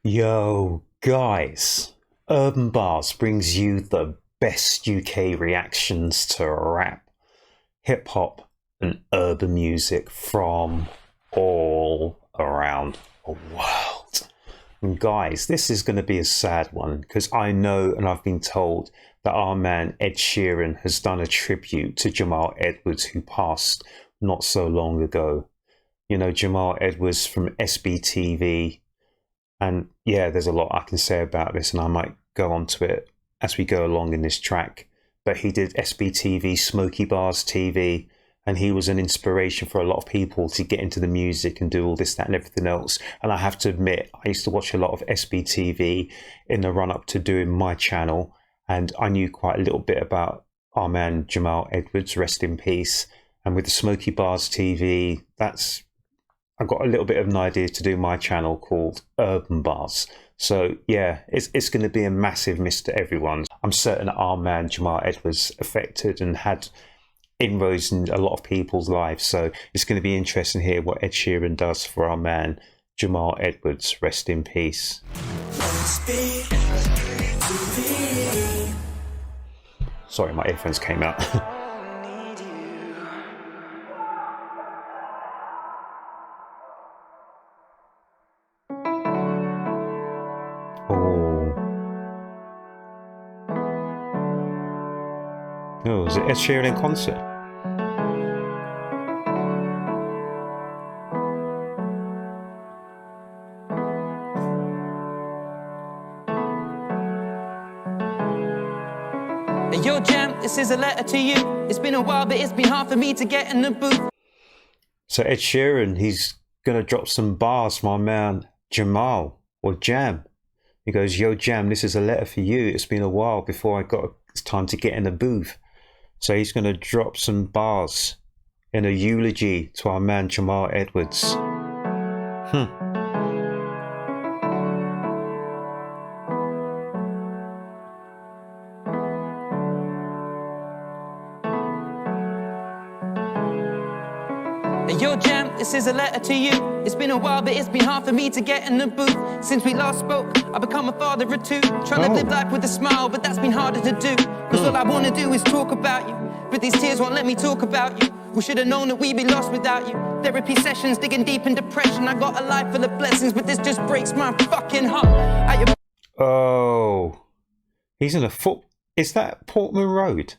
Yo, guys, Urb'n Barz brings you the best UK reactions to rap, hip hop, and urban music from all around the world. And guys, this is going to be a sad one because I know and I've been told that our man Ed Sheeran has done a tribute to Jamal Edwards, who passed not so long ago. You know, Jamal Edwards from SBTV. And yeah, there's a lot I can say about this, and I might go on to it as we go along in this track. But he did SBTV, Smoky Bars TV, and he was an inspiration for a lot of people to get into the music and do all this, that, and everything else. And I have to admit, I used to watch a lot of SBTV in the run-up to doing my channel, and I knew quite a little bit about our man Jamal Edwards, rest in peace. And with the Smoky Bars TV, I've got a little bit of an idea to do my channel called Urb'n Barz. So yeah, it's going to be a massive miss to everyone. I'm certain that our man Jamal Edwards affected and had inroads in a lot of people's lives. So it's going to be interesting to hear what Ed Sheeran does for our man Jamal Edwards. Rest in peace. Sorry, my earphones came out. Oh, is it Ed Sheeran in concert? Yo, Jam, this is a letter to you. It's been a while, but it's been hard for me to get in the booth. So Ed Sheeran, he's going to drop some bars for my man Jamal, or Jam. He goes, yo, Jam, this is a letter for you. It's been a while before it's time to get in the booth. So he's going to drop some bars in a eulogy to our man Jamal Edwards. Yo, Jam, this is a letter to you. It's been a while, but it's been hard for me to get in the booth. Since we last spoke, I've become a father of two. Trying to live life with a smile, but that's been harder to do. Cause all I wanna do is talk about you, but these tears won't let me talk about you. We should have known that we'd be lost without you. Therapy sessions, digging deep in depression. I got a life full of blessings, but this just breaks my fucking heart. Oh, he's in a foot. Is that Portman Road?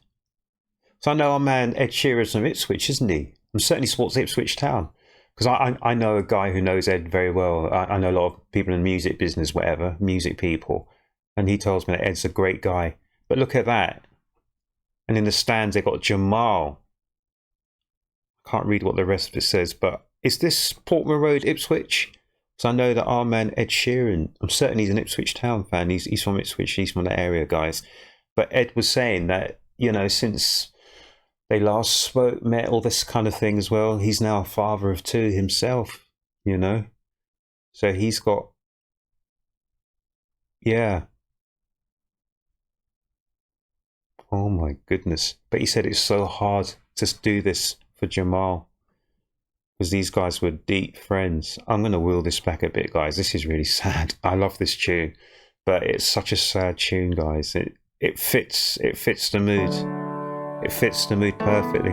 So I know our man Ed Sheeran's from Ipswich, isn't he? I'm certainly supports Ipswich Town, because I know a guy who knows Ed very well. I know a lot of people in the music business, whatever, music people, and he tells me that Ed's a great guy. But look at that. And in the stands, they got Jamal. Can't read what the rest of it says, but is this Portman Road, Ipswich? So I know that our man Ed Sheeran, I'm certain he's an Ipswich Town fan. He's from Ipswich, he's from the area, guys. But Ed was saying that, you know, since they last spoke, met, all this kind of thing as well, he's now a father of two himself, you know. So he's got, yeah. Oh my goodness. But he said it's so hard to do this for Jamal, because these guys were deep friends. I'm going to wheel this back a bit, guys. This is really sad. I love this tune, but it's such a sad tune, guys. It fits the mood. It fits the mood perfectly.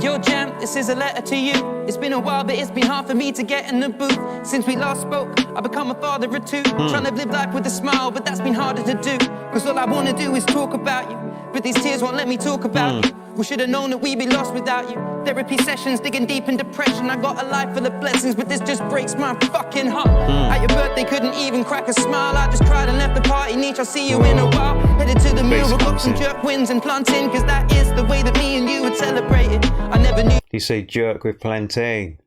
Yo, Jam, this is a letter to you. It's been a while, but it's been hard for me to get in the booth. Since we last spoke, I've become a father of two. Trying to live life with a smile, but that's been harder to do. Cause all I wanna do is talk about you, but these tears won't let me talk about you. We should have known that we'd be lost without you. Therapy sessions, digging deep in depression. I got a life full of blessings, but this just breaks my fucking heart. At your birthday, couldn't even crack a smile. I just cried and left the party. Neat, I'll see you in a while. Headed to the mural, got some jerk wins and plantain, cause that is the way that me and you would celebrate it. I never knew. You say jerk with plantain,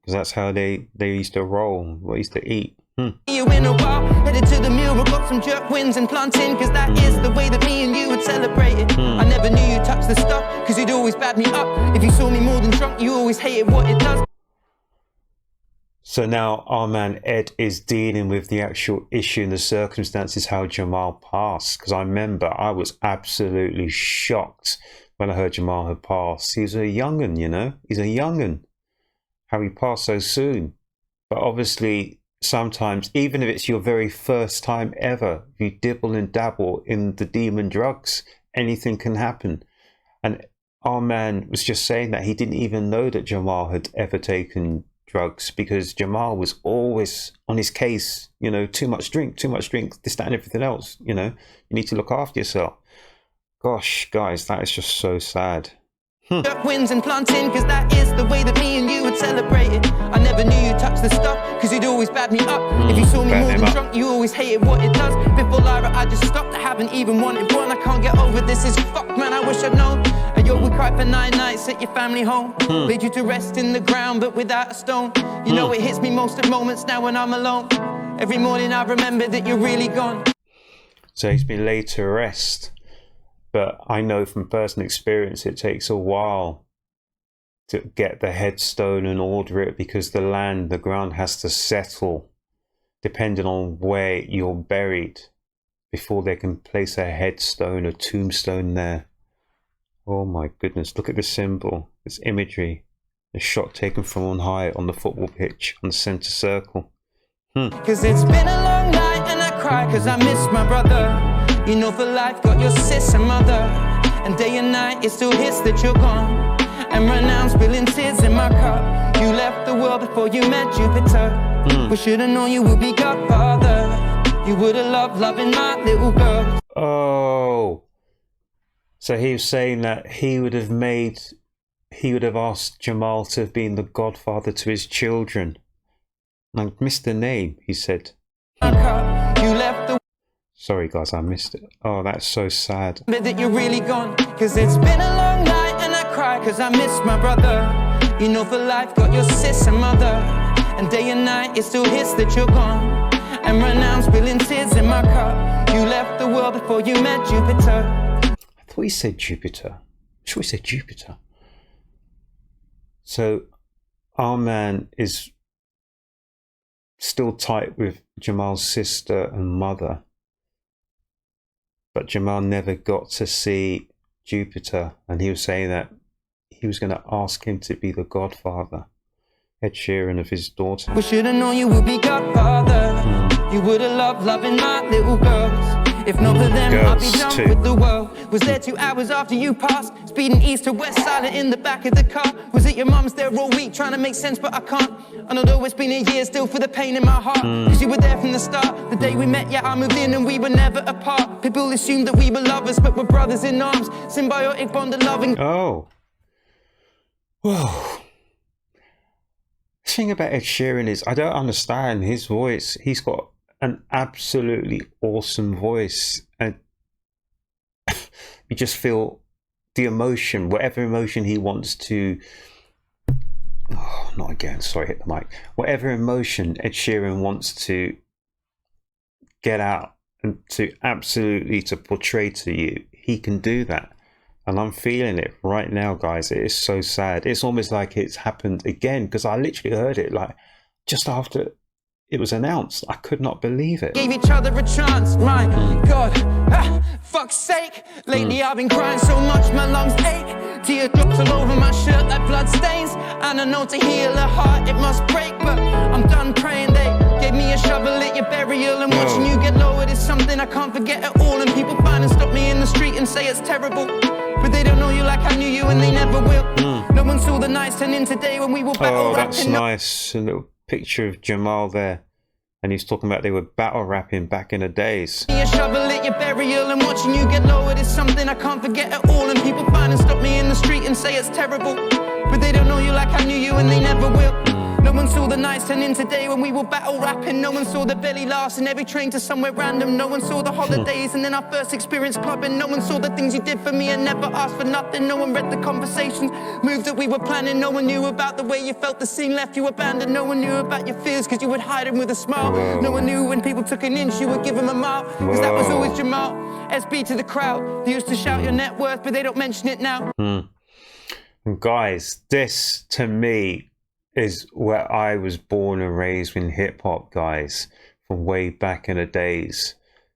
because that's how they used to roll, what used to eat. You in a while, headed to the mural, got some jerk wins and plantain, cause that is the way that me and you would celebrate it. I never knew you touched the stuff, cause you'd always bad me up. If you saw me more than drunk, you always hated what it does. So now our man Ed is dealing with the actual issue and the circumstances how Jamal passed. Because I remember I was absolutely shocked when I heard Jamal had passed. He was a young'un, you know. He's a young'un. How he passed so soon. But obviously, sometimes, even if it's your very first time ever, you dibble and dabble in the demon drugs, anything can happen. And our man was just saying that he didn't even know that Jamal had ever taken drugs, because Jamal was always on his case, you know, too much drink, this, that, and everything else. You know, you need to look after yourself. Gosh, guys, that is just so sad. Wins and planting, cause that is the way that me and you would celebrate it. I never knew you touched the stuff, cause you'd always bad me up. If you saw me more than drunk, you always hated what it does. Before Lyra, I just stopped, I haven't even wanted one. I can't get over this, is fuck, man, I wish I'd known. And yo, we cried for 9 nights at your family home. Laid you to rest in the ground, but without a stone. You know it hits me most at moments now when I'm alone. Every morning I remember that you're really gone. So he's been laid to rest. But I know from personal experience, it takes a while to get the headstone and order it, because the ground has to settle depending on where you're buried before they can place a headstone or tombstone there. Oh my goodness, look at the symbol, this imagery, a shot taken from on high on the football pitch on the centre circle. Cause it's been a long night and I cry cause I miss my brother. You know for life got your sis and mother. And day and night it still hits that you're gone. And right now I'm spilling tears in my cup. You left the world before you met Jupiter. We should've known you would be godfather. You would've loved loving my little girl. Oh. So he was saying that he would have asked Jamal to have been the godfather to his children. I missed the name, he said. You left the Sorry guys, I missed it. Oh, that's so sad. That you're really gone. Cause it's been a long night and I cry cause I miss my brother. You know for life got your sis and mother. And day and night it still hits that you're gone. And right now I'm spilling tears in my cup. You left the world before you met Jupiter. I thought he said Jupiter. I'm sure he said Jupiter. So our man is still tight with Jamal's sister and mother. But Jamal never got to see Jupiter, and he was saying that he was going to ask him to be the godfather, Ed Sheeran, of his daughter. We should have known you would be godfather. You would have loved loving my little girls. If not for them, I'd be done with the world. Was there 2 hours after you passed, speeding east to west, silent in the back of the car? Was it your mum's there all week, trying to make sense, but I can't? And although it's been a year, still feel the pain in my heart. Cause you were there from the start. The day we met, yeah, I moved in and we were never apart. People assumed that we were lovers, but we're brothers in arms. Symbiotic bond of loving. Oh. Whoa. The thing about Ed Sheeran is, I don't understand his voice. He's got an absolutely awesome voice, and you just feel the emotion, whatever emotion he wants to. Oh, not again, sorry, hit the mic. Whatever emotion Ed Sheeran wants to get out and to absolutely to portray to you, he can do that. And I'm feeling it right now, guys. It is so sad. It's almost like it's happened again, because I literally heard it like just after it was announced. I could not believe it. Gave each other a chance, my God, fuck's sake. Lately I've been crying so much my lungs ache. Teardrops all over my shirt like blood stains. And I know to heal a heart it must break, but I'm done praying. They gave me a shovel at your burial, and watching you get lowered is something I can't forget at all. And people find and stop me in the street and say it's terrible, but they don't know you like I knew you, and they never will. No one saw the nights turn into day when we were battle rapping. Oh, that's nice. A little picture of Jamal there, and he's talking about they were battle rapping back in the days. A shovel at your burial, and watching you get lowered is something I can't forget at all. And people find and stop me in the street and say it's terrible, but they don't know you like I knew you, and they never will. No one saw the nights turn into day when we were battle rapping. No one saw the belly laughs and every train to somewhere random. No one saw the holidays and then our first experience clubbing. No one saw the things you did for me and never asked for nothing. No one read the conversations, moves that we were planning. No one knew about the way you felt, the scene left you abandoned. No one knew about your fears cause you would hide them with a smile. Whoa. No one knew when people took an inch you would give them a mile, cause that was always Jamal. SB to the crowd, they used to shout your net worth but they don't mention it now. And guys, this to me is where I was born and raised in hip-hop, guys, from way back in the days.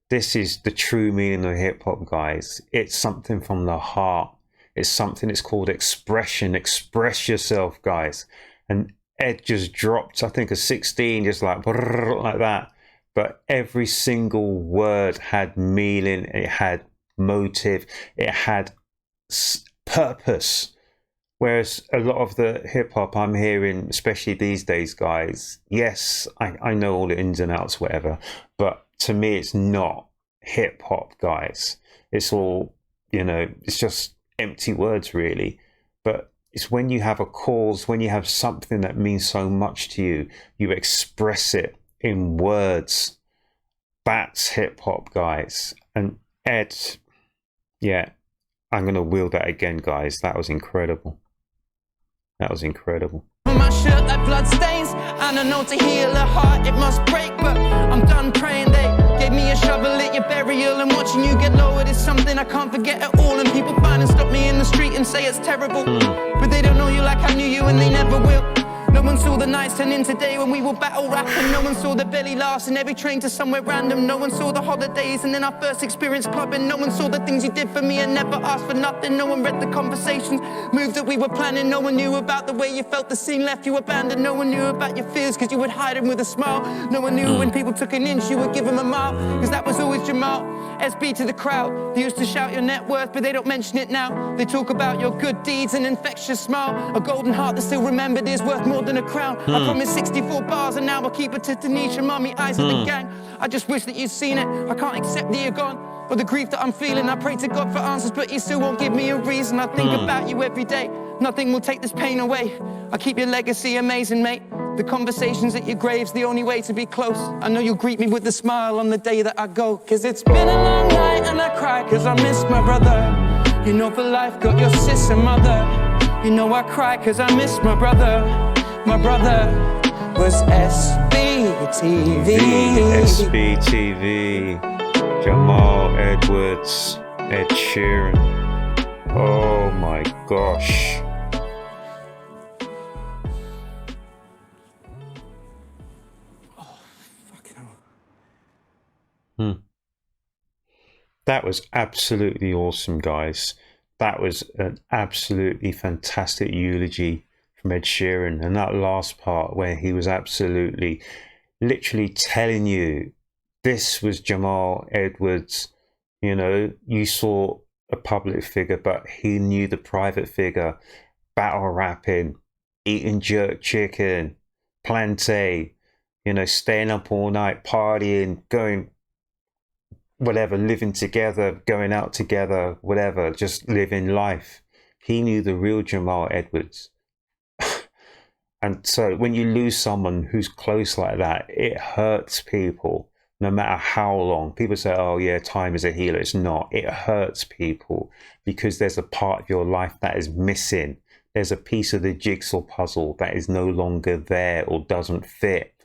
This is the true meaning of hip-hop, guys. It's something from the heart. It's something that's called expression. Express yourself, guys. And Ed just dropped, I think, a 16, just like that. But every single word had meaning, it had motive, it had purpose. Whereas a lot of the hip hop I'm hearing, especially these days, guys, yes, I know all the ins and outs, whatever, but to me, it's not hip hop, guys. It's all, you know, it's just empty words, really. But it's when you have a cause, when you have something that means so much to you, you express it in words. That's hip hop, guys. And Ed, yeah, I'm going to wheel that again, guys. That was incredible. That was incredible. My shirt like blood stains, and I know to heal a heart it must break, but I'm done praying. They gave me a shovel at your burial, and watching you get lowered is something I can't forget at all. And people find and stop me in the street and say it's terrible, but they don't know you like I knew you, and they never will. No one saw the nights turn into day when we were battle rapping. No one saw the belly laughs in every train to somewhere random. No one saw the holidays and then our first experience clubbing. No one saw the things you did for me and never asked for nothing. No one read the conversations, moves that we were planning. No one knew about the way you felt the scene left you abandoned. No one knew about your fears because you would hide them with a smile. No one knew when people took an inch you would give them a mile, because that was always Jamal. SB to the crowd, they used to shout your net worth but they don't mention it now. They talk about your good deeds, an infectious smile, a golden heart that's still remembered is worth more than a crown. I promised 64 bars and now I'll keep it to Tanisha, mommy, eyes of the gang. I just wish that you'd seen it. I can't accept that you're gone, or the grief that I'm feeling. I pray to God for answers, but he still won't give me a reason. I think about you every day. Nothing will take this pain away. I keep your legacy amazing, mate. The conversations at your grave's the only way to be close. I know you'll greet me with a smile on the day that I go, cause it's been a long night and I cry cause I miss my brother. You know for life got your sister mother. You know I cry cause I miss my brother. My brother was SBTV. SBTV. Jamal Edwards, Ed Sheeran. Oh my gosh. That was absolutely awesome, guys. That was an absolutely fantastic eulogy from Ed Sheeran. And that last part where he was absolutely, literally telling you, this was Jamal Edwards. You know, you saw a public figure, but he knew the private figure, battle rapping, eating jerk chicken, plantain, you know, staying up all night, partying, going whatever, living together, going out together, whatever, just living life. He knew the real Jamal Edwards. And so when you lose someone who's close like that, it hurts people, no matter how long. People say, oh yeah, time is a healer. It's not. It hurts people because there's a part of your life that is missing. There's a piece of the jigsaw puzzle that is no longer there or doesn't fit.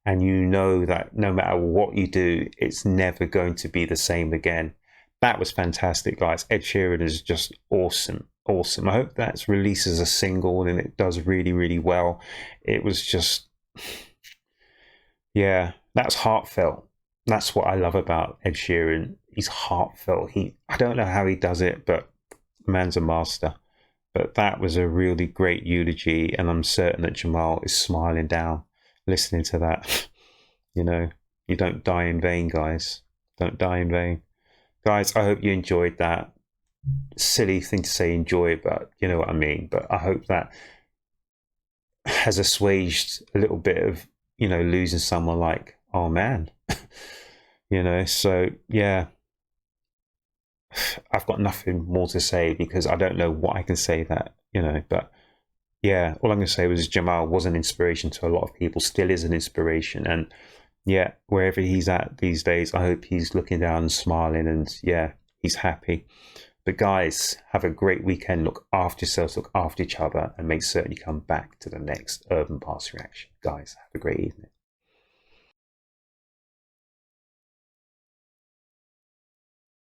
And you know that no matter what you do, it's never going to be the same again. That was fantastic, guys. Ed Sheeran is just awesome. Awesome. I hope that's released as a single and it does really, really well. It was just, yeah, that's heartfelt. That's what I love about Ed Sheeran. He's heartfelt. I don't know how he does it, but the man's a master. But that was a really great eulogy, and I'm certain that Jamal is smiling down listening to that. You know, you don't die in vain, guys. Don't die in vain. Guys, I hope you enjoyed that. Silly thing to say enjoy, but you know what I mean. But I hope that has assuaged a little bit of, you know, losing someone like, oh man. You know, so yeah. I've got nothing more to say because I don't know what I can say that, you know, but yeah, all I'm going to say was Jamal was an inspiration to a lot of people, still is an inspiration. And yeah, wherever he's at these days, I hope he's looking down and smiling and yeah, he's happy. But guys, have a great weekend. Look after yourselves, look after each other, and make certain you come back to the next Urb'n Barz reaction. Guys, have a great evening.